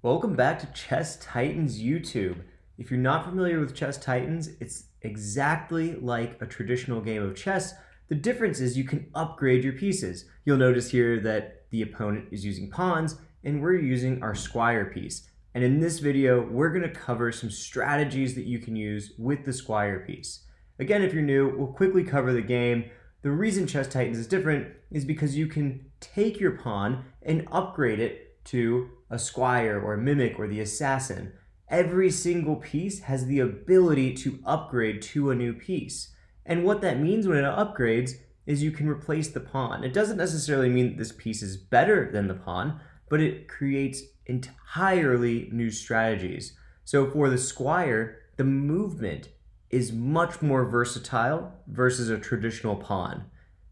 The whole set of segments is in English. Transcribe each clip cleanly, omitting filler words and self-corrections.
Welcome back to Chess Titans YouTube. If you're not familiar with Chess Titans, it's exactly like a traditional game of chess. The difference is you can upgrade your pieces. You'll notice here that the opponent is using pawns and we're using our squire piece. And in this video, we're going to cover some strategies that you can use with the squire piece. Again, if you're new, we'll quickly cover the game. The reason Chess Titans is different is because you can take your pawn and upgrade it to a squire or a mimic or the assassin. Every single piece has the ability to upgrade to a new piece. And what that means when it upgrades is you can replace the pawn. It doesn't necessarily mean that this piece is better than the pawn, but it creates entirely new strategies. So for the squire, the movement is much more versatile versus a traditional pawn.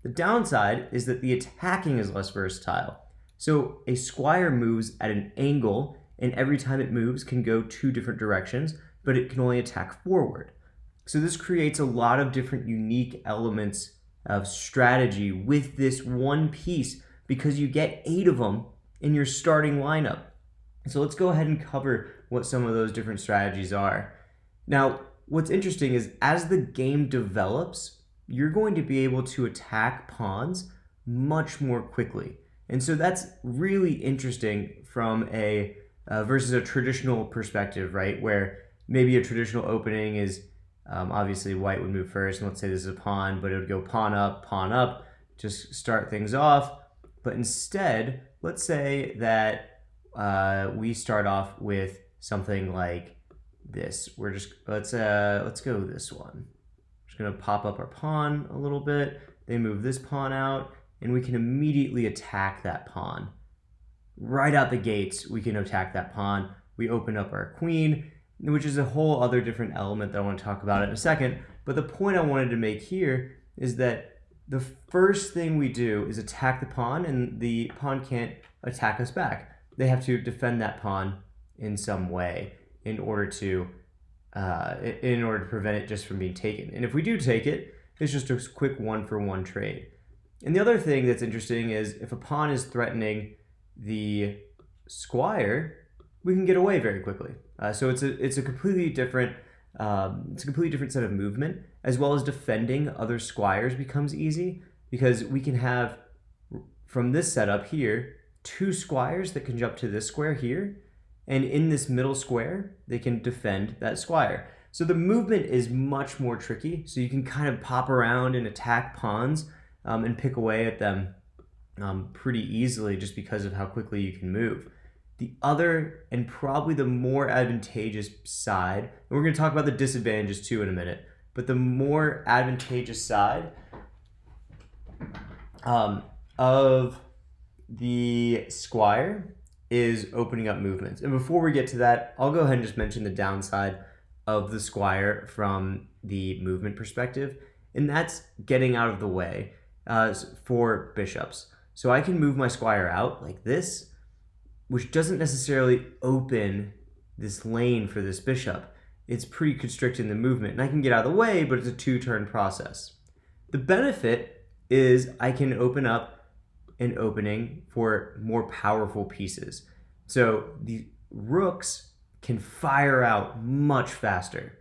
The downside is that the attacking is less versatile. So a squire moves at an angle, and every time it moves can go two different directions, but it can only attack forward. So this creates a lot of different unique elements of strategy with this one piece because you get 8 of them in your starting lineup. So let's go ahead and cover what some of those different strategies are. Now, what's interesting is as the game develops, you're going to be able to attack pawns much more quickly. And so that's really interesting from a versus a traditional perspective, right? Where maybe a traditional opening is obviously white would move first, and let's say this is a pawn, but it would go pawn up, just start things off. But instead, let's say that we start off with something like this. We're just let's go with this one. Just gonna pop up our pawn a little bit. They move this pawn out, and we can immediately attack that pawn. Right out the gates, we can attack that pawn. We open up our queen, which is a whole other different element that I want to talk about in a second. But the point I wanted to make here is that the first thing we do is attack the pawn, and the pawn can't attack us back. They have to defend that pawn in some way in order to prevent it just from being taken. And if we do take it, it's just a quick 1-for-1 trade. And the other thing that's interesting is if a pawn is threatening the squire, we can get away very quickly. So it's a completely different set of movement, as well as defending other squires becomes easy because we can have from this setup here 2 squires that can jump to this square here, and in this middle square they can defend that squire. So the movement is much more tricky. So you can kind of pop around and attack pawns and pick away at them pretty easily just because of how quickly you can move. The other and probably the more advantageous side, and we're going to talk about the disadvantages too in a minute, but the more advantageous side of the squire is opening up movements. And before we get to that, I'll go ahead and just mention the downside of the squire from the movement perspective, and that's getting out of the way for bishops. So I can move my squire out like this, which doesn't necessarily open this lane for this bishop. It's pretty constricted in the movement, and I can get out of the way, but it's a 2-turn process. The benefit is I can open up an opening for more powerful pieces. So the rooks can fire out much faster.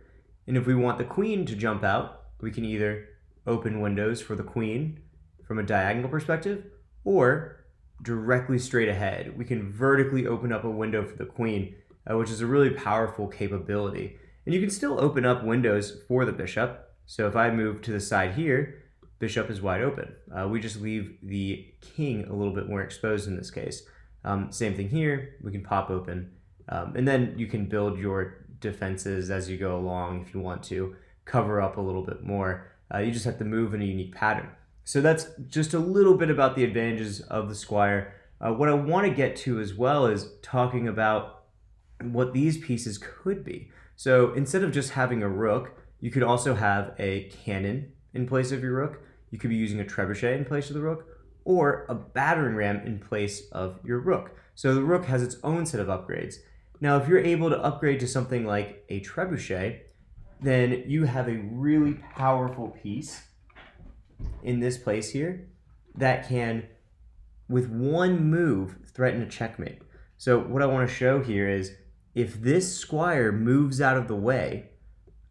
And if we want the queen to jump out, we can either open windows for the queen from a diagonal perspective, or directly straight ahead. We can vertically open up a window for the queen, which is a really powerful capability. And you can still open up windows for the bishop. So if I move to the side here, bishop is wide open. We just leave the king a little bit more exposed in this case. Same thing here, we can pop open. And then you can build your defenses as you go along if you want to cover up a little bit more. You just have to move in a unique pattern. So that's just a little bit about the advantages of the squire. What I want to get to as well is talking about what these pieces could be. So instead of just having a rook, you could also have a cannon in place of your rook. You could be using a trebuchet in place of the rook, or a battering ram in place of your rook. So the rook has its own set of upgrades. Now, if you're able to upgrade to something like a trebuchet, then you have a really powerful piece in this place here that can, with one move, threaten a checkmate. So what I want to show here is if this squire moves out of the way,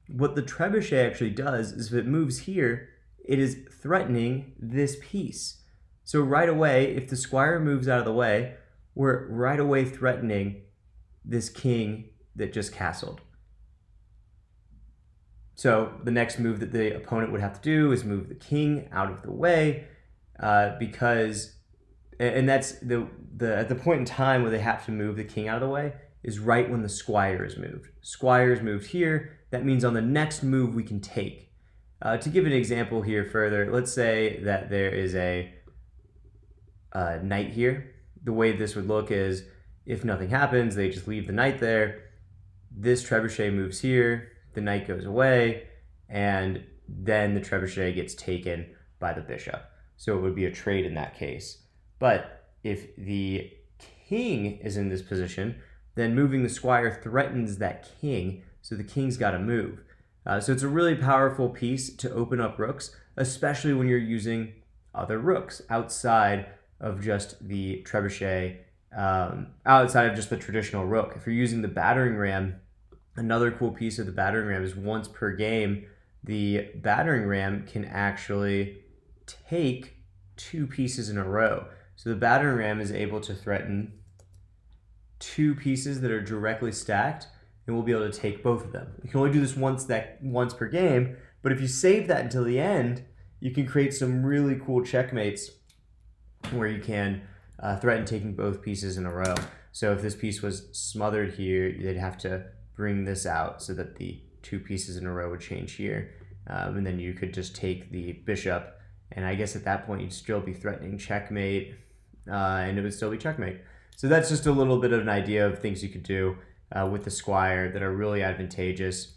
what the trebuchet actually does is if it moves here, it is threatening this piece. So right away, if the squire moves out of the way, we're right away threatening this king that just castled. So the next move that the opponent would have to do is move the king out of the way, because, and that's at the point in time where they have to move the king out of the way is right when the squire is moved. Squire is moved here. That means on the next move we can take. To give an example here further, let's say that there is a knight here. The way this would look is if nothing happens, they just leave the knight there. This trebuchet moves here, the knight goes away, and then the trebuchet gets taken by the bishop. So it would be a trade in that case. But if the king is in this position, then moving the squire threatens that king, so the king's got to move. So it's a really powerful piece to open up rooks, especially when you're using other rooks outside of just the trebuchet, outside of just the traditional rook. If you're using the battering ram, another cool piece of the battering ram is once per game, the battering ram can actually take 2 pieces in a row. So the battering ram is able to threaten 2 pieces that are directly stacked, and we'll be able to take both of them. You can only do this once per game, but if you save that until the end, you can create some really cool checkmates where you can threaten taking both pieces in a row. So if this piece was smothered here, they'd have to bring this out so that the 2 pieces in a row would change here. And then you could just take the bishop, and I guess at that point you'd still be threatening checkmate, and it would still be checkmate. So that's just a little bit of an idea of things you could do with the squire that are really advantageous.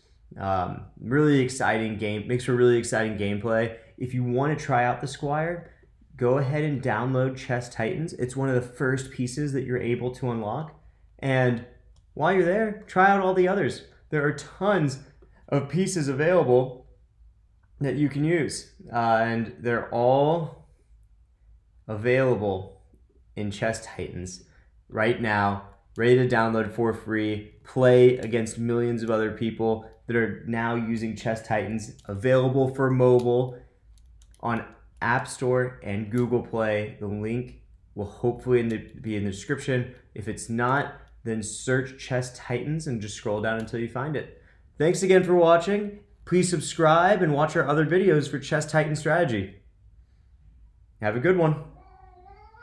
Really exciting game, makes for really exciting gameplay. If you want to try out the squire, go ahead and download Chess Titans. It's one of the first pieces that you're able to unlock. And while you're there, try out all the others. There are tons of pieces available that you can use. And they're all available in Chess Titans right now, ready to download for free, play against millions of other people that are now using Chess Titans, available for mobile on App Store and Google Play. The link will hopefully be in the description. If it's not, then search Chess Titans and just scroll down until you find it. Thanks again for watching. Please subscribe and watch our other videos for Chess Titan strategy. Have a good one.